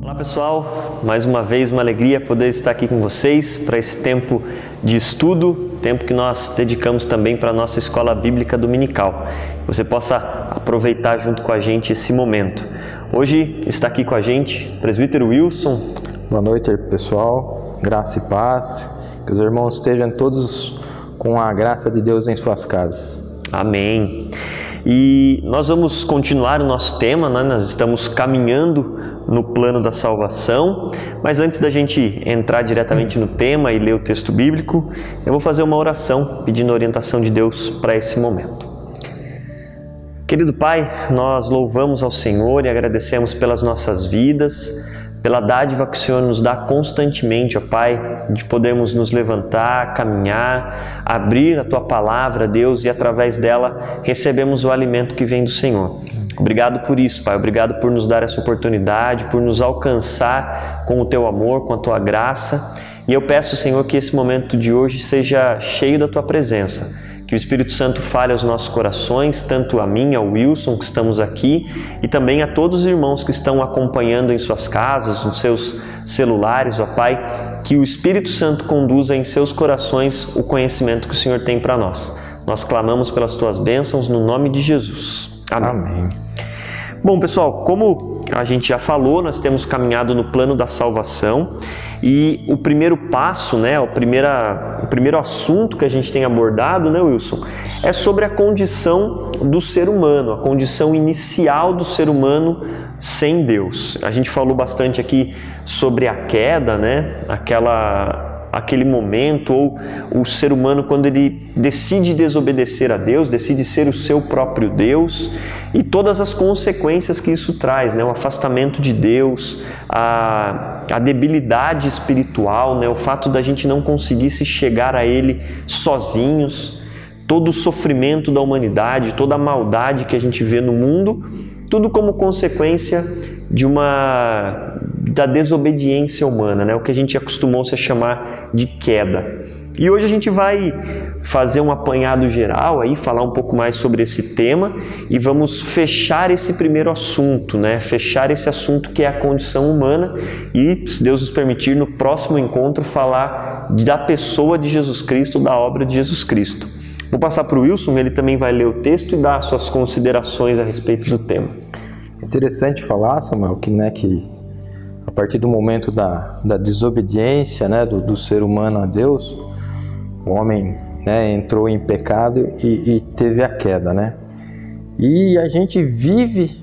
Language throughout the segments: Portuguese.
Olá pessoal, mais uma vez uma alegria poder estar aqui com vocês para esse tempo de estudo, tempo que nós dedicamos também para a nossa escola bíblica dominical. Você possa aproveitar junto com a gente esse momento. Hoje está aqui com a gente o presbítero Wilson. Boa noite pessoal, graça e paz, que os irmãos estejam todos com a graça de Deus em suas casas. Amém. E nós vamos continuar o nosso tema, né? Nós estamos caminhando no plano da salvação, mas antes da gente entrar diretamente no tema e ler o texto bíblico, eu vou fazer uma oração pedindo a orientação de Deus para esse momento. Querido Pai, nós louvamos ao Senhor e agradecemos pelas nossas vidas, pela dádiva que o Senhor nos dá constantemente, ó Pai, de podermos nos levantar, caminhar, abrir a Tua Palavra, Deus, e através dela recebemos o alimento que vem do Senhor. Obrigado por isso, Pai. Obrigado por nos dar essa oportunidade, por nos alcançar com o Teu amor, com a Tua graça. E eu peço, Senhor, que esse momento de hoje seja cheio da Tua presença. Que o Espírito Santo fale aos nossos corações, tanto a mim, ao Wilson, que estamos aqui, e também a todos os irmãos que estão acompanhando em suas casas, nos seus celulares, ó Pai. Que o Espírito Santo conduza em seus corações o conhecimento que o Senhor tem para nós. Nós clamamos pelas Tuas bênçãos no nome de Jesus. Amém. Amém. Bom, pessoal, como a gente já falou, nós temos caminhado no plano da salvação e o primeiro passo, né, o primeiro assunto que a gente tem abordado, né, Wilson, é sobre a condição do ser humano, a condição inicial do ser humano sem Deus. A gente falou bastante aqui sobre a queda, né, aquele momento, ou o ser humano quando ele decide desobedecer a Deus, decide ser o seu próprio Deus, e todas as consequências que isso traz, né? O afastamento de Deus, a debilidade espiritual, né? O fato da gente não conseguir se chegar a Ele sozinhos, todo o sofrimento da humanidade, toda a maldade que a gente vê no mundo, tudo como consequência da desobediência humana, né? O que a gente acostumou-se a chamar de queda. E hoje a gente vai fazer um apanhado geral, aí, falar um pouco mais sobre esse tema e vamos fechar esse primeiro assunto, né? Fechar esse assunto que é a condição humana e, se Deus nos permitir, no próximo encontro falar da pessoa de Jesus Cristo, da obra de Jesus Cristo. Vou passar para o Wilson, ele também vai ler o texto e dar suas considerações a respeito do tema. Interessante falar, Samuel, que a partir do momento da desobediência, né, do ser humano a Deus, o homem, né, entrou em pecado e teve a queda, né? E a gente vive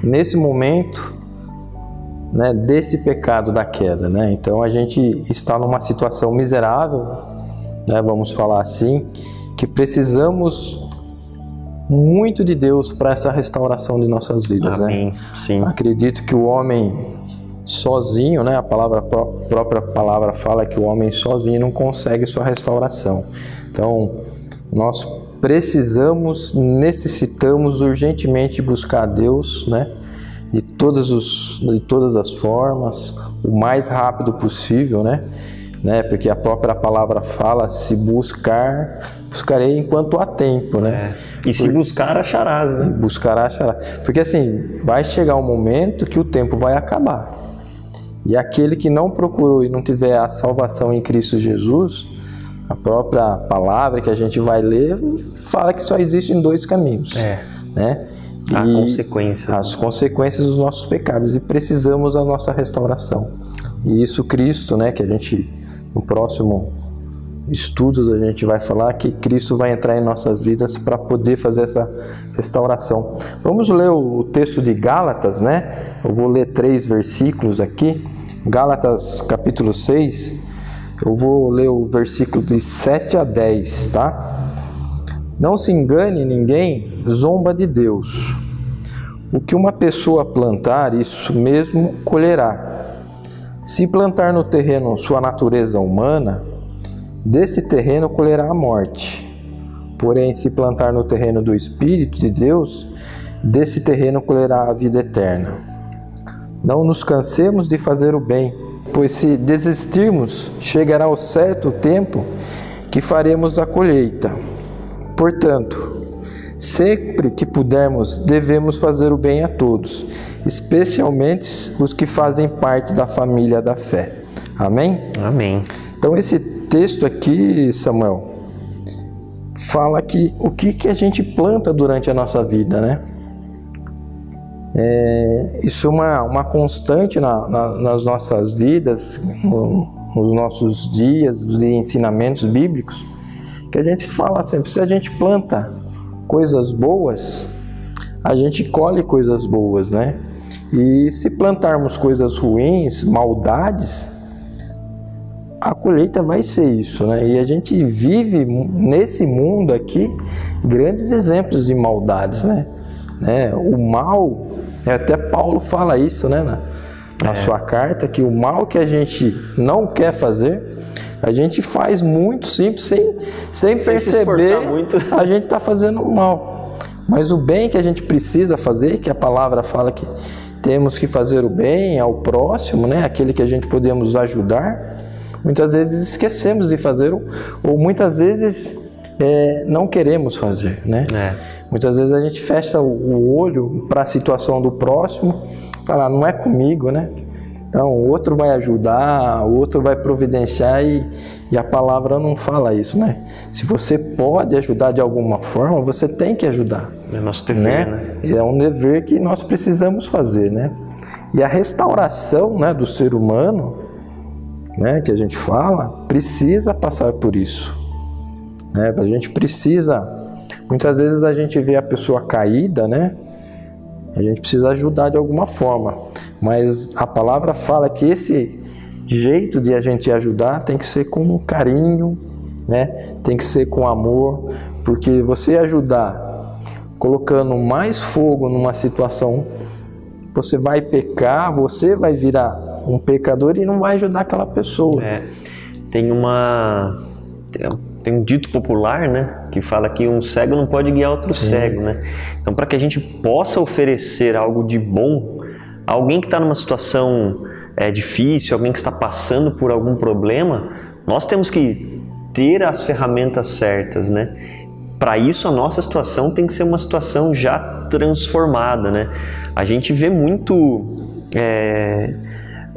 nesse momento, né, desse pecado da queda, né? Então a gente está numa situação miserável, né, vamos falar assim, que precisamos muito de Deus para essa restauração de nossas vidas. Amém. Né? Sim. Acredito que o homem sozinho, né, a própria palavra fala que o homem sozinho não consegue sua restauração. Então, nós necessitamos urgentemente buscar a Deus, né, de todas as formas, o mais rápido possível, né, porque a própria palavra fala, se buscarei enquanto há tempo, né? E se buscar, acharás, né? Buscará, acharás. Porque assim, vai chegar um momento que o tempo vai acabar. E aquele que não procurou e não tiver a salvação em Cristo Jesus, a própria palavra que a gente vai ler fala que só existem dois caminhos, né? As consequências dos nossos pecados, e precisamos da nossa restauração. E isso Cristo, né, que a gente, no próximo estudos a gente vai falar que Cristo vai entrar em nossas vidas para poder fazer essa restauração. Vamos ler o texto de Gálatas, né? Eu vou ler 3 versículos aqui. Gálatas capítulo 6, eu vou ler o versículo de 7 a 10, tá? Não se engane ninguém, zomba de Deus. O que uma pessoa plantar, isso mesmo colherá. Se plantar no terreno sua natureza humana, desse terreno colherá a morte. Porém, se plantar no terreno do Espírito de Deus, desse terreno colherá a vida eterna. Não nos cansemos de fazer o bem, pois se desistirmos, chegará o certo tempo que faremos a colheita. Portanto, Sempre que pudermos, devemos fazer o bem a todos, especialmente os que fazem parte da família da fé. Amém? Amém. Então esse texto aqui, Samuel, fala que o que a gente planta durante a nossa vida, né? Isso é uma constante nas nossas vidas, nos nossos dias, dos ensinamentos bíblicos, que a gente fala sempre, se a gente planta coisas boas, a gente colhe coisas boas, né? E se plantarmos coisas ruins, maldades, a colheita vai ser isso, né? E a gente vive nesse mundo aqui grandes exemplos de maldades, né? O mal, até Paulo fala isso, né? Na sua carta, que o mal que a gente não quer fazer, a gente faz muito simples, sem perceber, a gente está fazendo mal. Mas o bem que a gente precisa fazer, que a palavra fala que temos que fazer o bem ao próximo, né? Aquele que a gente podemos ajudar, muitas vezes esquecemos de fazer, ou muitas vezes não queremos fazer, né? Muitas vezes a gente fecha o olho para a situação do próximo, fala, não é comigo, né? Então, o outro vai ajudar, o outro vai providenciar e a palavra não fala isso, né? Se você pode ajudar de alguma forma, você tem que ajudar. É nosso dever, né? É um dever que nós precisamos fazer, né? E a restauração, né, do ser humano, né, que a gente fala, precisa passar por isso. Né? A gente precisa, muitas vezes a gente vê a pessoa caída, né? A gente precisa ajudar de alguma forma. Mas a palavra fala que esse jeito de a gente ajudar tem que ser com carinho, né? Tem que ser com amor, porque você ajudar colocando mais fogo numa situação, você vai pecar, você vai virar um pecador e não vai ajudar aquela pessoa. Tem um dito popular, né, que fala que um cego não pode guiar outro cego, né? Então, para que a gente possa oferecer algo de bom, alguém que está numa situação difícil, alguém que está passando por algum problema, nós temos que ter as ferramentas certas, né? Para isso, a nossa situação tem que ser uma situação já transformada, né? A gente vê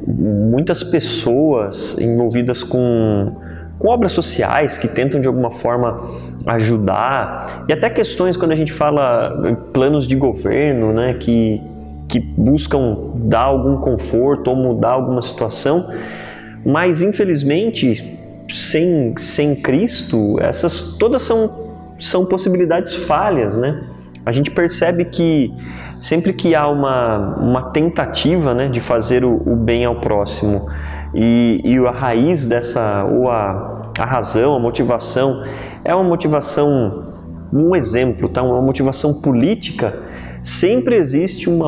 muitas pessoas envolvidas com obras sociais que tentam de alguma forma ajudar, e até questões quando a gente fala planos de governo, né, que buscam dar algum conforto ou mudar alguma situação, mas infelizmente sem Cristo, essas todas são possibilidades falhas, né? A gente percebe que sempre que há uma tentativa, né, de fazer o bem ao próximo, e a raiz dessa, ou a razão, a motivação, é uma motivação, um exemplo, tá? Uma motivação política, sempre existe um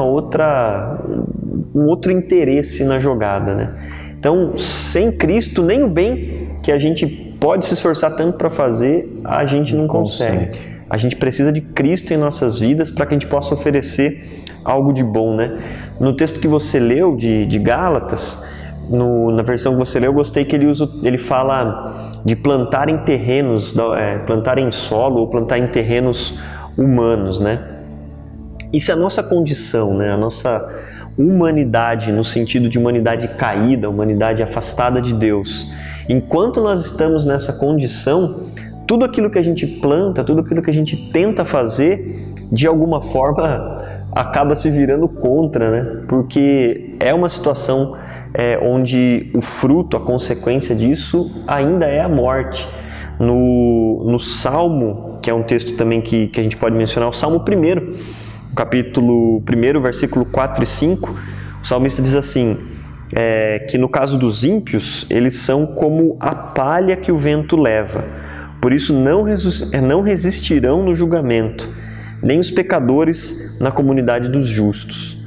outro interesse na jogada, né? Então, sem Cristo, nem o bem que a gente pode se esforçar tanto para fazer, a gente não consegue. A gente precisa de Cristo em nossas vidas para que a gente possa oferecer algo de bom, né? No texto que você leu de Gálatas, na versão que você leu, eu gostei que ele fala de plantar em terrenos, plantar em solo ou plantar em terrenos humanos, né? Isso é a nossa condição, né? A nossa humanidade, no sentido de humanidade caída, humanidade afastada de Deus. Enquanto nós estamos nessa condição, tudo aquilo que a gente planta, tudo aquilo que a gente tenta fazer, de alguma forma acaba se virando contra, né? Porque é uma situação onde o fruto, a consequência disso ainda é a morte. No Salmo, que é um texto também que a gente pode mencionar, o Salmo 1, capítulo 1, versículo 4 e 5, o salmista diz assim, que no caso dos ímpios, eles são como a palha que o vento leva, por isso não resistirão no julgamento, nem os pecadores na comunidade dos justos.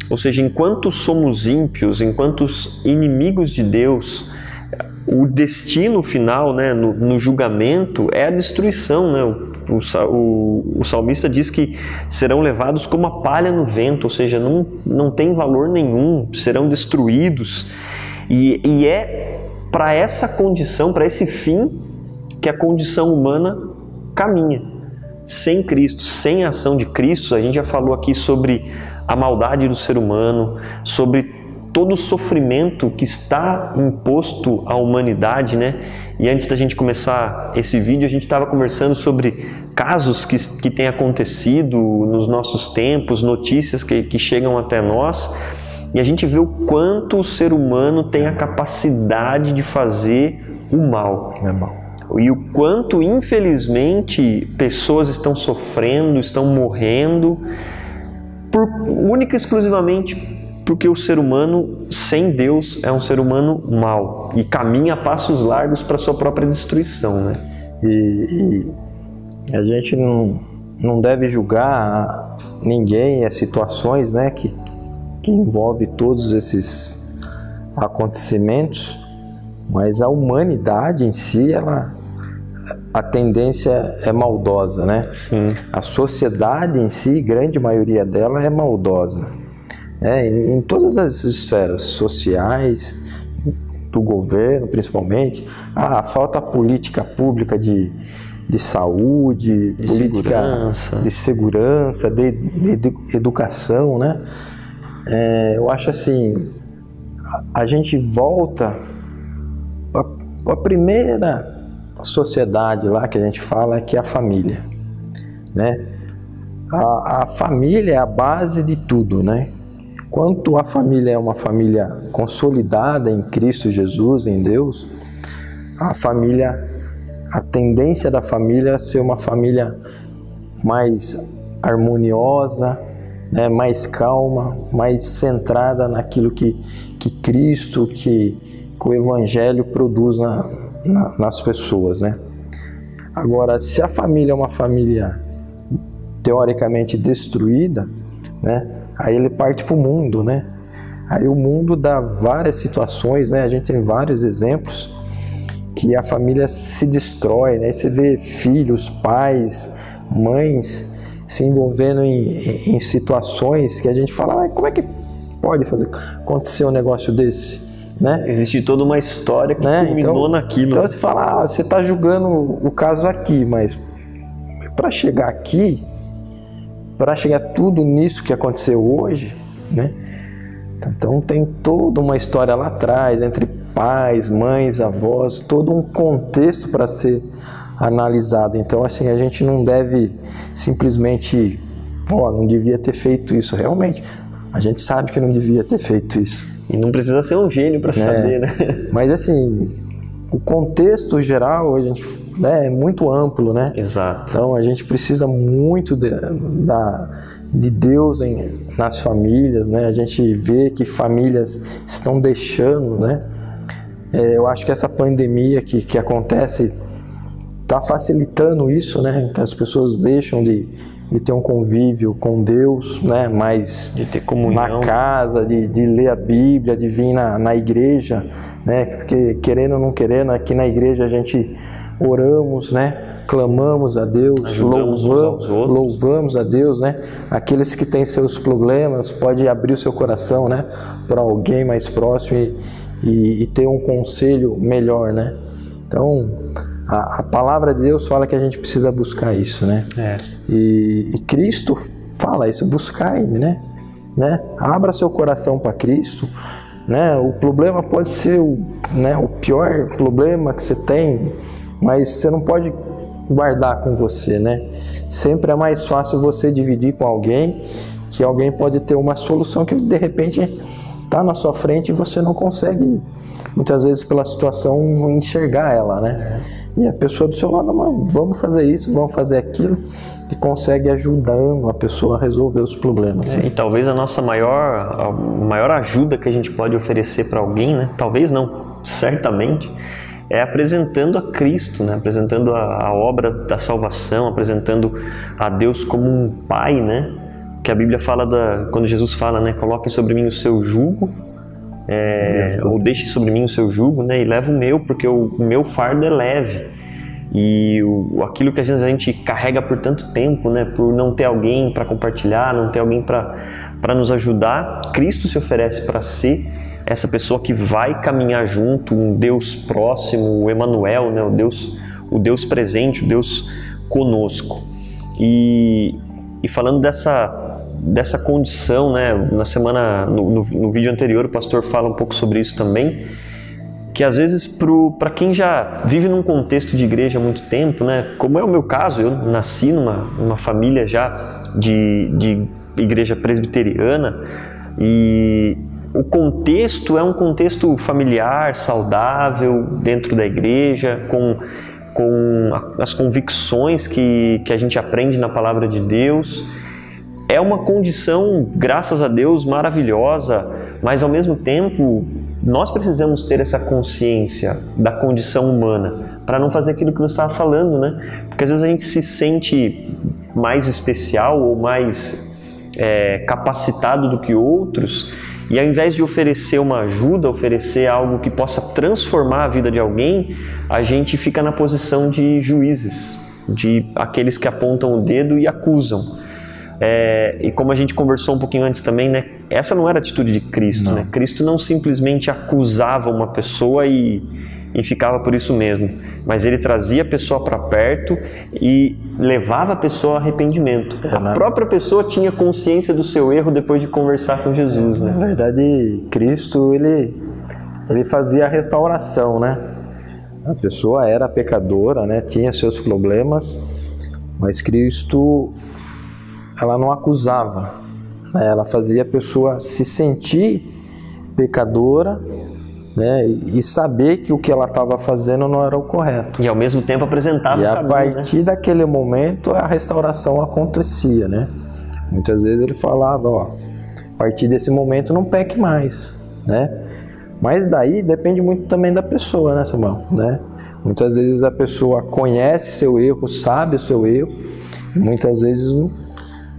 Ou seja, enquanto somos ímpios, enquanto inimigos de Deus, o destino final, né, no julgamento é a destruição, né? O salmista diz que serão levados como a palha no vento, ou seja, não tem valor nenhum, serão destruídos. E é para essa condição, para esse fim, que a condição humana caminha. sem Cristo, sem a ação de Cristo, a gente já falou aqui sobre a maldade do ser humano, sobre todo o sofrimento que está imposto à humanidade, né? E antes da gente começar esse vídeo, a gente estava conversando sobre casos que têm acontecido nos nossos tempos, notícias que chegam até nós, e a gente vê o quanto o ser humano tem a capacidade de fazer o mal. É mal. E o quanto, infelizmente, pessoas estão sofrendo, estão morrendo, única e exclusivamente porque o ser humano, sem Deus, é um ser humano mau e caminha a passos largos para a sua própria destruição, né? E a gente não deve julgar ninguém, as situações, né, que envolve todos esses acontecimentos, mas a humanidade em si, a tendência é maldosa, né? Sim. A sociedade em si, grande maioria dela é maldosa, em todas as esferas sociais, do governo principalmente. Falta política pública de saúde, política de segurança, de educação, né? Eu acho assim, a gente volta para a primeira sociedade lá que a gente fala, que é a família, né? A família é a base de tudo, né? Quanto a família é uma família consolidada em Cristo Jesus, em Deus, a tendência da família é ser uma família mais harmoniosa, né? Mais calma, mais centrada naquilo que Cristo, que o Evangelho produz nas pessoas, né? Agora, se a família é uma família teoricamente destruída, né? Aí ele parte para o mundo, né? Aí o mundo dá várias situações, né? A gente tem vários exemplos que a família se destrói, né? Aí você vê filhos, pais, mães se envolvendo em situações que a gente fala, mas como é que pode acontecer um negócio desse? Né? Existe toda uma história que culminou naquilo. Então você fala, você está julgando o caso aqui, mas para chegar aqui, para chegar tudo nisso que aconteceu hoje, né? Então tem toda uma história lá atrás, entre pais, mães, avós, todo um contexto para ser analisado. Então assim, a gente não deve simplesmente, não devia ter feito isso. Realmente, a gente sabe que não devia ter feito isso. E não precisa ser um gênio para saber, né? Mas assim, o contexto geral é muito amplo, né? Exato. Então a gente precisa muito de Deus nas famílias, né? A gente vê que famílias estão deixando, né? Eu acho que essa pandemia que acontece está facilitando isso, né? Que as pessoas deixam de ter um convívio com Deus, né? Mais de ter comunhão na casa, de ler a Bíblia, de vir na igreja, né? Porque querendo ou não querendo, aqui na igreja a gente oramos, né? Clamamos a Deus, louvamos a Deus, né? Aqueles que têm seus problemas, pode abrir o seu coração, né? Para alguém mais próximo e ter um conselho melhor, né? Então, a palavra de Deus fala que a gente precisa buscar isso, né? E Cristo fala isso, buscai-me, né? Abra seu coração para Cristo, né? O problema pode ser o pior problema que você tem, mas você não pode guardar com você, né? Sempre é mais fácil você dividir com alguém, que alguém pode ter uma solução que de repente está na sua frente e você não consegue, muitas vezes pela situação, enxergar ela, né? E a pessoa do seu lado, vamos fazer isso, vamos fazer aquilo, e consegue ajudando a pessoa a resolver os problemas. E talvez a nossa maior ajuda que a gente pode oferecer para alguém, né? Talvez não, certamente, é apresentando a Cristo, né? Apresentando a obra da salvação, apresentando a Deus como um Pai, né? Que a Bíblia fala, quando Jesus fala, né? Coloque sobre mim o seu jugo, ou deixe sobre mim o seu jugo, né? E leva o meu, porque o meu fardo é leve. E aquilo que às vezes a gente carrega por tanto tempo, né? Por não ter alguém para compartilhar, não ter alguém para nos ajudar, Cristo se oferece para ser essa pessoa que vai caminhar junto, um Deus próximo, o Emanuel, né? O Deus presente, o Deus conosco. E falando dessa condição, né, na semana, no vídeo anterior o pastor fala um pouco sobre isso também, que às vezes para quem já vive num contexto de igreja há muito tempo, né, como é o meu caso, eu nasci numa família já de igreja presbiteriana, e o contexto é um contexto familiar, saudável, dentro da igreja, com as convicções que a gente aprende na palavra de Deus. É uma condição, graças a Deus, maravilhosa, mas ao mesmo tempo nós precisamos ter essa consciência da condição humana para não fazer aquilo que você estava falando, né? Porque às vezes a gente se sente mais especial ou mais capacitado do que outros, e ao invés de oferecer uma ajuda, oferecer algo que possa transformar a vida de alguém, a gente fica na posição de juízes, de aqueles que apontam o dedo e acusam. E como a gente conversou um pouquinho antes também, né, essa não era a atitude de Cristo, né? Cristo não simplesmente acusava uma pessoa e ficava por isso mesmo, mas ele trazia a pessoa para perto e levava a pessoa ao arrependimento. A própria pessoa tinha consciência do seu erro depois de conversar com Jesus, né? Na verdade, Cristo ele fazia a restauração, né? A pessoa era pecadora, né? Tinha seus problemas, mas Cristo, ela não acusava, né? Ela fazia a pessoa se sentir pecadora, né? E saber que o que ela estava fazendo não era o correto. E ao mesmo tempo apresentava o caminho, a partir daquele momento a restauração acontecia, né? Muitas vezes ele falava, ó, a partir desse momento não peque mais, né? Mas daí depende muito também da pessoa, né, Samuel? Né? Muitas vezes a pessoa conhece seu erro, sabe o seu erro, e muitas vezes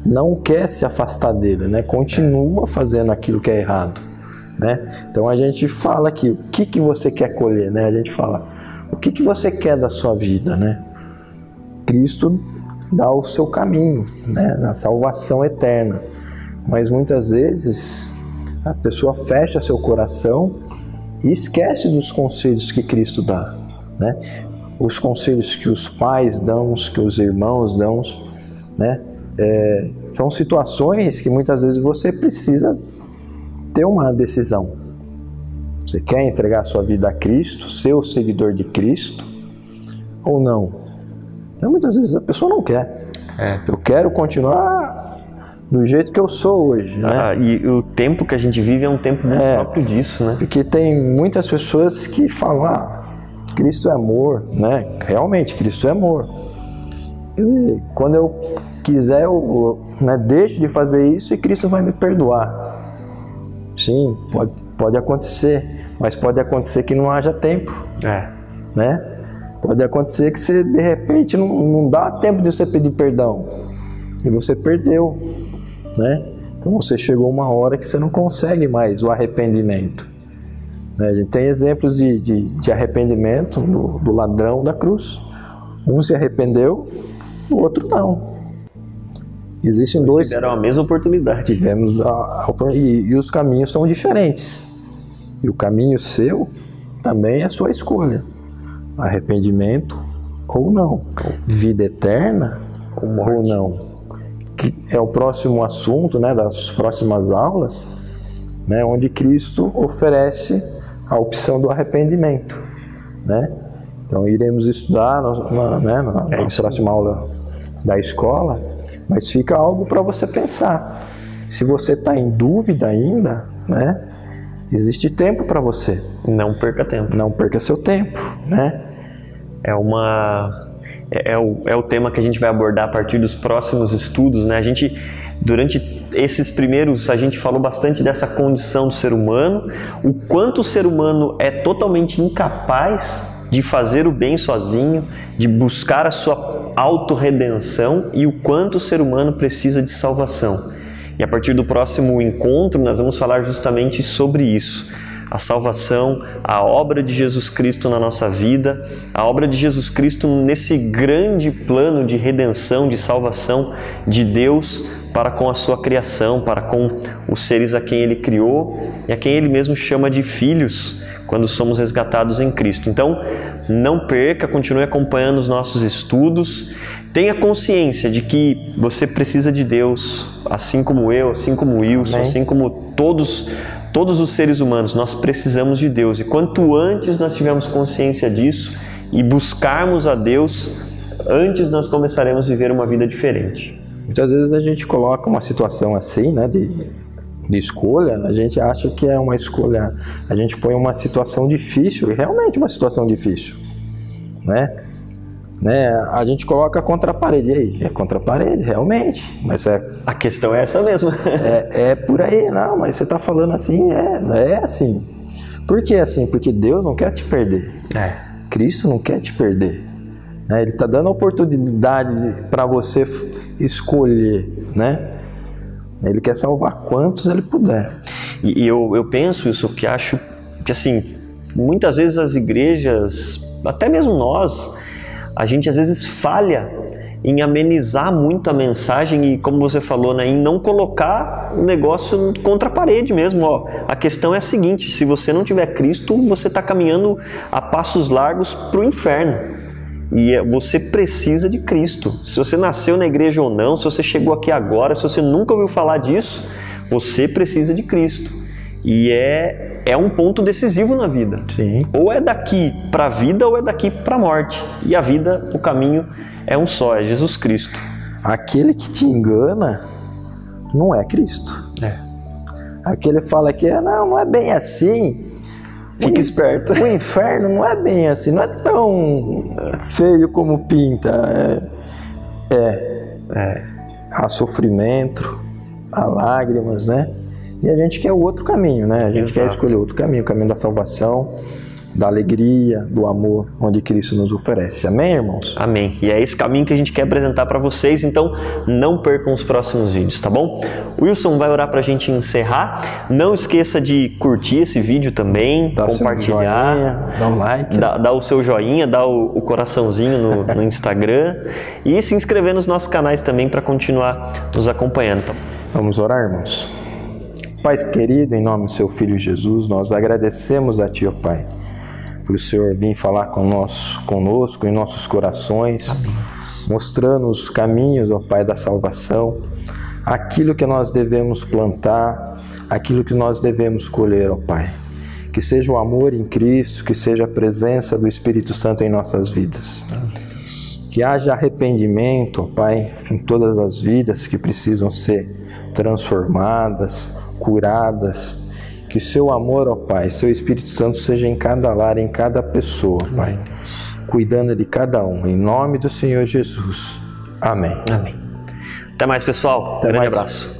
não quer se afastar dele, né? Continua fazendo aquilo que é errado, né? Então a gente fala aqui, o que você quer colher, né? A gente fala, o que você quer da sua vida, né? Cristo dá o seu caminho, né? Da salvação eterna. Mas muitas vezes a pessoa fecha seu coração e esquece dos conselhos que Cristo dá, né? Os conselhos que os pais dão, que os irmãos dão, né? São situações que muitas vezes você precisa ter uma decisão. Você quer entregar a sua vida a Cristo, ser o seguidor de Cristo ou não? Então, muitas vezes a pessoa não quer. Eu quero continuar do jeito que eu sou hoje, né? E o tempo que a gente vive é um tempo muito próprio disso, né? Porque tem muitas pessoas que falam, Cristo é amor, né? Realmente, Cristo é amor. Quer dizer, quando eu quiser, eu deixo de fazer isso e Cristo vai me perdoar. Sim, pode acontecer, mas pode acontecer que não haja tempo, né? Pode acontecer que você, de repente, não dá tempo de você pedir perdão e você perdeu, né? Então você chegou uma hora que você não consegue mais o arrependimento, né? A gente tem exemplos de arrependimento do ladrão da cruz. Um se arrependeu, o outro não. Existem dois. Tiveram a mesma oportunidade. Tivemos e os caminhos são diferentes. E o caminho seu também é a sua escolha. Arrependimento ou não. Vida eterna ou não. Que é o próximo assunto, né, das próximas aulas, né, onde Cristo oferece a opção do arrependimento, né? Então iremos estudar na próxima aula da escola, mas fica algo para você pensar. Se você está em dúvida ainda, né, existe tempo para você. Não perca tempo. Não perca seu tempo, né? É o tema que a gente vai abordar a partir dos próximos estudos, né? Durante esses primeiros, a gente falou bastante dessa condição do ser humano, o quanto o ser humano é totalmente incapaz de fazer o bem sozinho, de buscar a sua autorredenção, e o quanto o ser humano precisa de salvação. E a partir do próximo encontro nós vamos falar justamente sobre isso. A salvação, a obra de Jesus Cristo na nossa vida, a obra de Jesus Cristo nesse grande plano de redenção, de salvação de Deus para com a sua criação, para com os seres a quem Ele criou e a quem Ele mesmo chama de filhos, quando somos resgatados em Cristo. Então, não perca, continue acompanhando os nossos estudos. tenha consciência de que você precisa de Deus, assim como eu, assim como o Wilson, Amém. assim como todos os seres humanos, nós precisamos de Deus. E quanto antes nós tivermos consciência disso e buscarmos a Deus, antes nós começaremos a viver uma vida diferente. Muitas vezes a gente coloca uma situação assim, né, de escolha, a gente acha que é uma escolha, a gente põe uma situação difícil, e realmente uma situação difícil, né? A gente coloca contra a parede, e aí? É contra a parede, realmente, mas a questão é essa mesmo. é por aí, não, mas você está falando assim, é assim. Por que assim? Porque Deus não quer te perder, Cristo não quer te perder. Ele está dando a oportunidade para você escolher, né? Ele quer salvar quantos ele puder. E eu penso isso, que acho que assim, muitas vezes as igrejas, até mesmo nós, a gente às vezes falha em amenizar muito a mensagem e, como você falou, né, em não colocar o negócio contra a parede mesmo. Ó, a questão é a seguinte: se você não tiver Cristo, você está caminhando a passos largos para o inferno. E você precisa de Cristo. Se você nasceu na igreja ou não, se você chegou aqui agora, se você nunca ouviu falar disso, você precisa de Cristo. E é um ponto decisivo na vida. Sim. Ou é daqui para a vida ou é daqui para a morte. E a vida, o caminho é um só, é Jesus Cristo. Aquele que te engana não é Cristo. Aquele fala que não é bem assim. Fique esperto. O inferno não é bem assim, não é tão feio como pinta. Há sofrimento, há lágrimas, né? E a gente quer o outro caminho, né? A gente quer escolher outro caminho, o caminho da salvação, da alegria, do amor, onde Cristo nos oferece. Amém, irmãos? Amém. E é esse caminho que a gente quer apresentar para vocês, então não percam os próximos vídeos, tá bom? O Wilson vai orar para a gente encerrar. Não esqueça de curtir esse vídeo também, compartilhar, joinha, dá um like, dá o seu joinha, dá o coraçãozinho no Instagram e se inscrever nos nossos canais também para continuar nos acompanhando. Então. Vamos orar, irmãos? Pai querido, em nome do seu Filho Jesus, nós agradecemos a Ti, ó Pai, por o Senhor vir falar conosco em nossos corações, mostrando os caminhos, ó Pai, da salvação, aquilo que nós devemos plantar, aquilo que nós devemos colher, ó Pai. Que seja o amor em Cristo, que seja a presença do Espírito Santo em nossas vidas. Que haja arrependimento, ó Pai, em todas as vidas que precisam ser transformadas, curadas. Que seu amor, ó Pai, seu Espírito Santo seja em cada lar, em cada pessoa, Pai, cuidando de cada um, em nome do Senhor Jesus. Amém. Amém. Até mais, pessoal. Grande abraço.